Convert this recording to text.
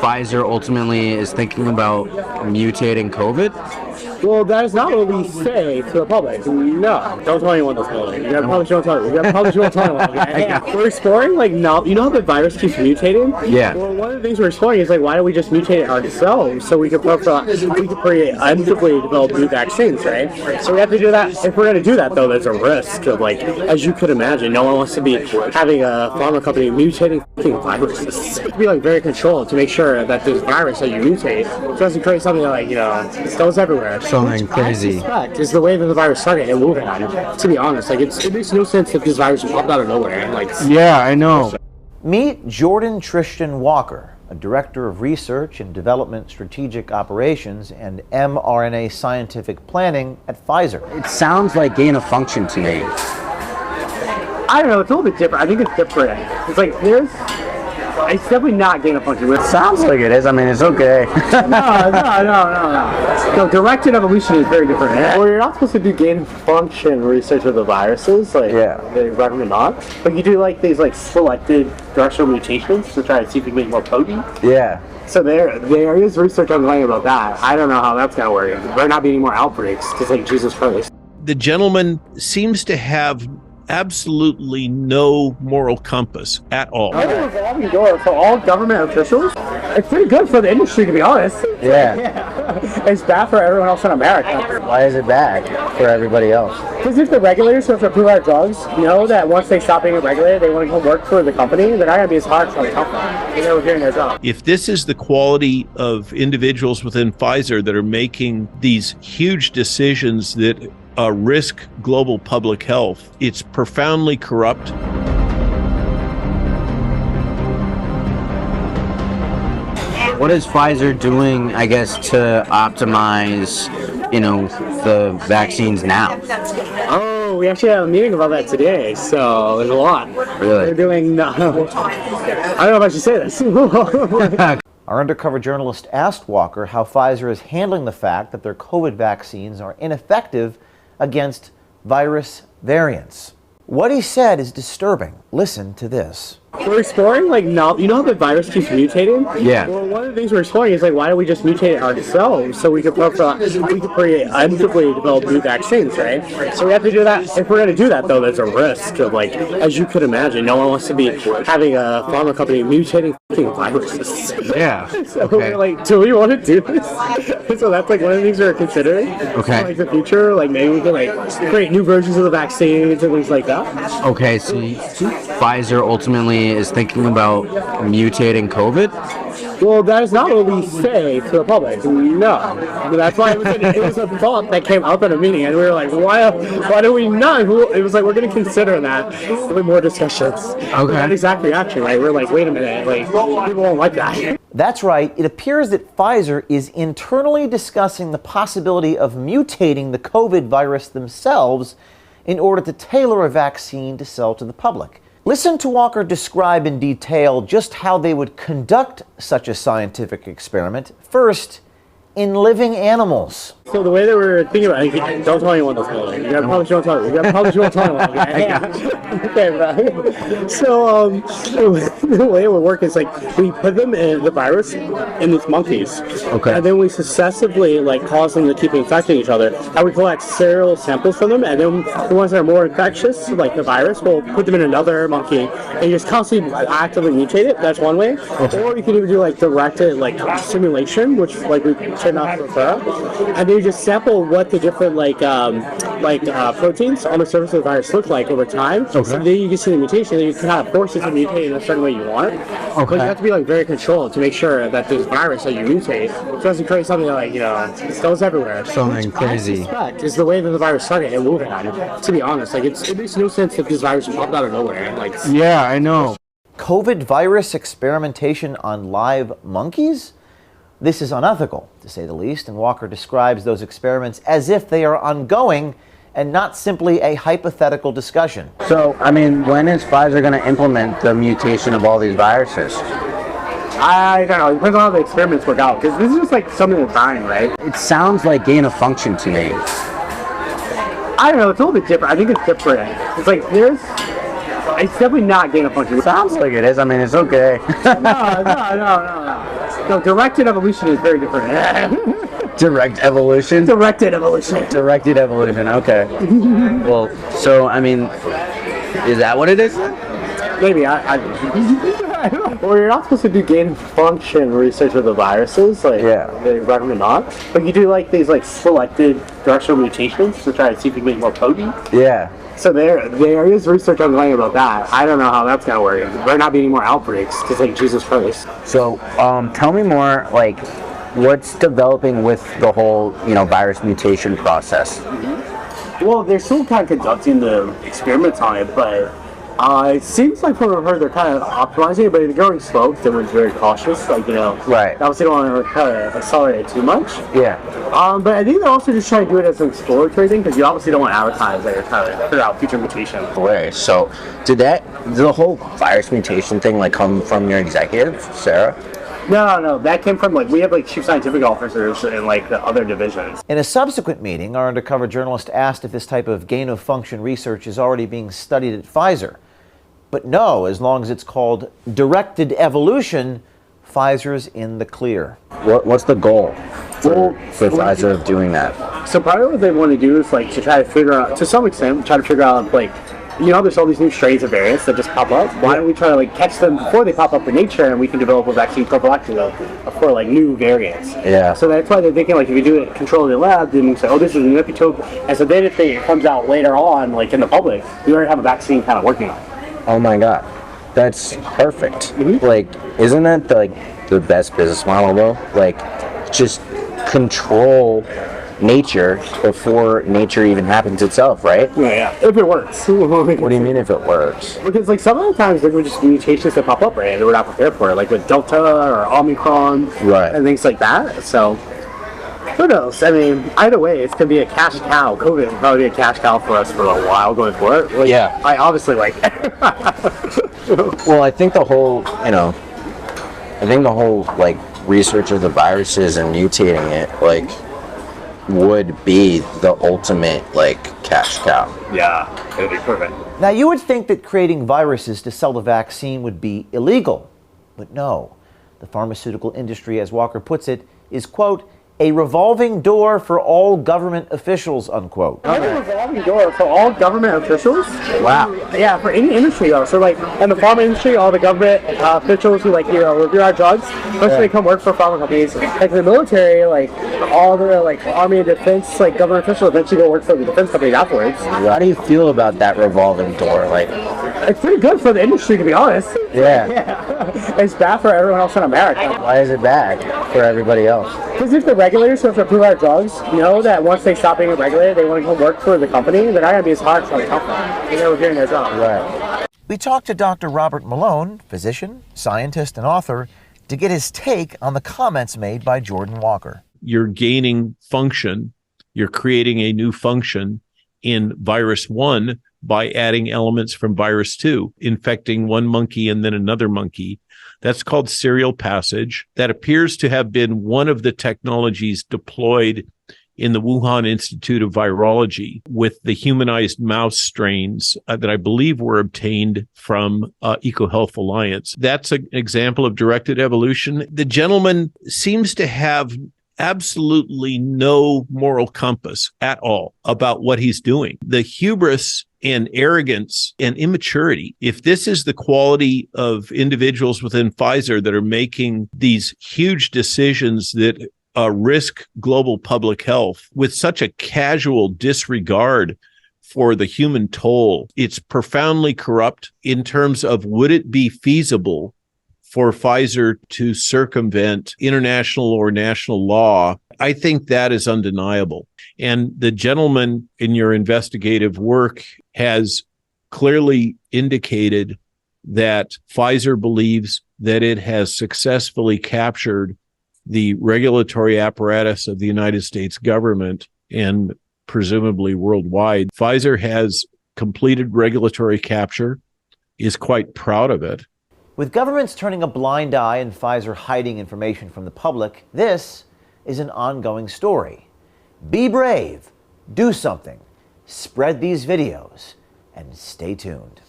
Pfizer ultimately is thinking about mutating COVID? Well, that is not what we say to the public. No, don't tell anyone this. You probably shouldn't tell. You probably shouldn't tell anyone. Okay? We're exploring no. You know how the virus keeps mutating? Yeah. Well, one of the things we're exploring is why don't we just mutate it ourselves so we can preemptively develop new vaccines, right? So we have to do that. If we're going to do that, though, there's a risk of as you could imagine, no one wants to be having a pharma company mutating viruses. You have to be very controlled to make sure that this virus that you mutate doesn't create something that goes everywhere. Something crazy. I suspect is the way that the virus started in Wuhan. To be honest, it makes no sense if this virus popped out of nowhere. Yeah, I know. Meet Jordan Tristan Walker, a director of research and development strategic operations and mRNA scientific planning at Pfizer. It sounds like gain of function to me. I don't know. It's a little bit different. I think it's different. It's definitely not gain of function. It sounds like it is. I mean, it's okay. No, directed evolution is very different. Well, you're not supposed to do gain of function research with the viruses. They recommend not. But you do these selected directional mutations to try to see if you can make it more potent. Yeah. So there is research ongoing about that. I don't know how that's going to work. There better not be any more outbreaks because Jesus Christ. The gentleman seems to have absolutely no moral compass at all. It's a revolving door for all government officials. It's pretty good for the industry, to be honest. Yeah. It's bad for everyone else in America. Why is it bad for everybody else? Because if the regulators who have to approve our drugs know that once they stop being regulated, they want to go work for the company, they're not going to be as hard for the company. They're doing their job. If this is the quality of individuals within Pfizer that are making these huge decisions that risk global public health, it's profoundly corrupt. What is Pfizer doing, I guess, to optimize, the vaccines now? Oh, we actually have a meeting about that today, so there's a lot. Really? We're doing, I don't know if I should say this. Our undercover journalist asked Walker how Pfizer is handling the fact that their COVID vaccines are ineffective against virus variants. What he said is disturbing. Listen to this. We're exploring you know how the virus keeps mutating? Yeah. Well, one of the things we're exploring is why don't we just mutate it ourselves so we can preemptively develop new vaccines, right? So we have to do that. If we're going to do that, though, there's a risk of as you could imagine, no one wants to be having a pharma company mutating viruses. Yeah. So we're do we want to do this? So that's one of the things we're considering. Okay. The future, maybe we can create new versions of the vaccines and things like that. Okay, so Pfizer ultimately is thinking about mutating COVID? Well, that is not what we say to the public. No. That's why it was a thought that came up at a meeting, and we were why do we not? It was we're going to consider that with more discussions. Okay. That exact reaction, right? We're wait a minute, people won't like that. That's right. It appears that Pfizer is internally discussing the possibility of mutating the COVID virus themselves in order to tailor a vaccine to sell to the public. Listen to Walker describe in detail just how they would conduct such a scientific experiment, first in living animals. So the way that we're thinking about it, don't tell anyone this. You probably shouldn't tell anyone. Okay, bro. So the way it would work is we put them in the virus in these monkeys. Okay. And then we successively cause them to keep infecting each other. And we collect serial samples from them, and then the ones that are more infectious, like the virus, we'll put them in another monkey and you just constantly actively mutate it. That's one way. Okay. Or you can even do directed simulation, which we tend not to prefer. And then you just sample what the different proteins on the surface of the virus look like over time. Okay. So then you can see the mutation, and you can kind of force it to mutate in a certain way you want it. Okay. But you have to be very controlled to make sure that this virus that you mutate doesn't create something that goes everywhere. Something crazy. I suspect is the way that the virus started in Wuhan. To be honest, it makes no sense if this virus popped out of nowhere. Yeah, I know. COVID virus experimentation on live monkeys? This is unethical, to say the least, and Walker describes those experiments as if they are ongoing and not simply a hypothetical discussion. So, when is Pfizer going to implement the mutation of all these viruses? I don't know. It depends on how the experiments work out, because this is just something that's dying, right? It sounds like gain of function to me. I don't know. It's a little bit different. I think it's different. It's definitely not gain of function. It sounds like it is. It's okay. No. No, directed evolution is very different. Direct evolution? Directed evolution. Directed evolution, okay. Well, so, I mean, is that what it is? Maybe well, you're not supposed to do gain of function research with the viruses, like they recommend not. But you do like these like selected directional mutations to try to see if you can make more potent. Yeah. So there is research ongoing about that. I don't know how that's gonna work. There not be any more outbreaks to take Jesus Christ. So, tell me more, like, what's developing with the whole, virus mutation process? Well, they're still kind of conducting the experiments on it, but it seems like from what I've heard, they're kind of optimizing it, but it's going slow. They were very cautious, like, Right. Obviously, don't want to kind of accelerate it too much. Yeah. But I think they're also just trying to do it as an exploratory thing, because you obviously don't want to advertise that you're trying to figure out future mutation. Way. So, did the whole virus mutation thing, like, come from your executive, Sarah? No, that came from, like, we have, like, chief scientific officers in, like, the other divisions. In a subsequent meeting, our undercover journalist asked if this type of gain-of-function research is already being studied at Pfizer. But no, as long as it's called directed evolution, Pfizer's in the clear. What's the goal for Pfizer of doing that? So probably what they want to do is, like, to try to figure out, to some extent, like, there's all these new strains of variants that just pop up. Why don't we try to, like, catch them before they pop up in nature, and we can develop a vaccine prophylactically for, like, new variants. Yeah. So that's why they're thinking, like, if you do it control in the lab, then you say, oh, this is an epitope. And so then if it comes out later on, like, in the public, we already have a vaccine kind of working on it. Oh my god. That's perfect. Mm-hmm. Like, isn't that, the best business model, though? Like, just control nature before nature even happens itself, right? Yeah. If it works. What do you mean if it works? Because, like, some of the times there were just mutations that pop up, right? And we're not prepared for it, like with Delta or Omicron, Right. and things like that. So, who knows? I mean, either way, it's gonna be a cash cow. COVID will probably be a cash cow for us for a while going forward. Like, Yeah. I obviously like. Well, I think the whole, like, research of the viruses and mutating it, like, would be the ultimate, like, cash cow. Yeah, it'd be perfect. Now, you would think that creating viruses to sell the vaccine would be illegal, but no. The pharmaceutical industry, as Walker puts it, is, quote, a revolving door for all government officials, unquote. A revolving door for all government officials? Wow. Yeah, for any industry though. So like in the pharma industry, all the government officials who review our drugs, they come work for pharma companies. Like in the military, like all the army and defense government officials eventually go work for the defense companies afterwards. How do you feel about that revolving door? Like, it's pretty good for the industry, to be honest. yeah. It's bad for everyone else in America. Why is it bad for everybody else? Because if the regulators who have to approve our drugs know that once they stop being regulated, they want to come work for the company, they're not going to be as hard for the company. They're doing their job. Right. We talked to Dr. Robert Malone, physician, scientist, and author, to get his take on the comments made by Jordan Walker. You're gaining function. You're creating a new function in virus 1 by adding elements from virus 2, infecting one monkey and then another monkey. That's called serial passage. That appears to have been one of the technologies deployed in the Wuhan Institute of Virology with the humanized mouse strains that I believe were obtained from EcoHealth Alliance. That's an example of directed evolution. The gentleman seems to have absolutely no moral compass at all about what he's doing. The hubris and arrogance and immaturity. If this is the quality of individuals within Pfizer that are making these huge decisions that risk global public health with such a casual disregard for the human toll, it's profoundly corrupt in terms of would it be feasible for Pfizer to circumvent international or national law. I think that is undeniable. And the gentleman in your investigative work has clearly indicated that Pfizer believes that it has successfully captured the regulatory apparatus of the United States government and presumably worldwide. Pfizer has completed regulatory capture, is quite proud of it. With governments turning a blind eye and Pfizer hiding information from the public, this is an ongoing story. Be brave, do something, spread these videos, and stay tuned.